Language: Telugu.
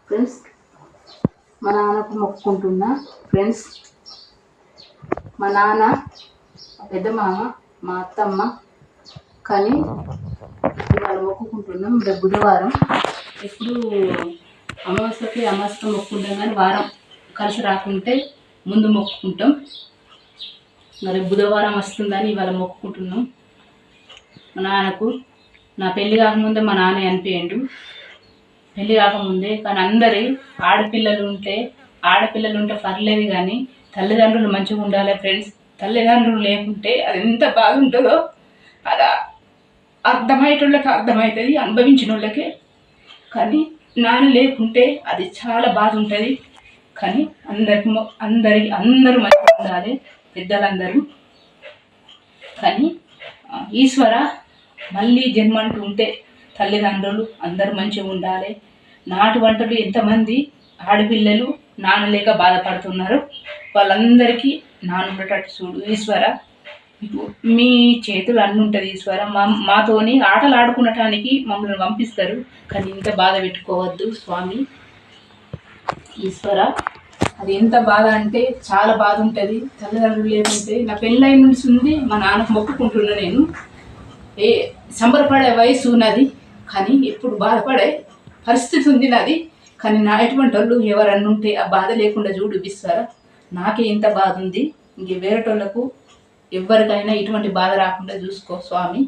ఫ్రెండ్స్, మా నాన్నకు మొక్కుకుంటున్నా. ఫ్రెండ్స్, మా నాన్న, మా పెద్ద మామ, మా అత్తమ్మ కానీ ఇవాళ మొక్కుకుంటున్నాం. రేపు బుధవారం. ఎప్పుడు అమావాస్యకి మొక్కుకుంటాం, కానీ వారం కలిసి రాకుంటే ముందు మొక్కుకుంటాం. మరి బుధవారం వస్తుందని ఇవాళ మొక్కుకుంటున్నాం. మా నాన్నకు నా పెళ్ళి కాకముందే మా నాన్న చనిపోయిండు. పెళ్ళి కాకముందే. కానీ అందరి ఆడపిల్లలు ఉంటే పర్లేదు, కానీ తల్లిదండ్రులు మంచిగా ఉండాలి ఫ్రెండ్స్. తల్లిదండ్రులు లేకుంటే అది ఎంత బాధ ఉంటుందో అది అర్థమయ్యేటోళ్ళకి అర్థమవుతుంది, అనుభవించిన వాళ్ళకే. కానీ నాన్న లేకుంటే అది చాలా బాధ ఉంటుంది. కానీ అందరూ మంచిగా ఉండాలి, పెద్దలందరూ. కానీ ఈశ్వర, మళ్ళీ జన్మంటూ ఉంటే తల్లిదండ్రులు అందరూ మంచిగా ఉండాలి. నాటు వంటలు ఎంతమంది ఆడపిల్లలు నాన్న లేక బాధపడుతున్నారు, వాళ్ళందరికీ నాన్న ఉండేటట్టు చూడు ఈశ్వర. మీ చేతులు అన్నీ ఉంటుంది ఈశ్వర. మాతోని ఆటలు ఆడుకునటానికి మమ్మల్ని పంపిస్తారు, కానీ ఇంత బాధ పెట్టుకోవద్దు స్వామి ఈశ్వర. అది ఎంత బాధ అంటే చాలా బాధ ఉంటుంది తల్లిదండ్రులు లేకుంటే. నా పెళ్ళై నుంచి ఉంది, మా నాన్నకు మొక్కుకుంటున్నా నేను. సంబరపడే వయసు ఉన్నది, కానీ ఎప్పుడు బాధపడే పరిస్థితి ఉంది నాది. కానీ నా ఎటువంటి వాళ్ళు ఎవరన్నా ఉంటే ఆ బాధ లేకుండా చూపిస్తారా? నాకే ఇంత బాధ ఉంది, ఇంక వేరేటోళ్ళకు ఎవరికైనా ఇటువంటి బాధ రాకుండా చూసుకో స్వామి.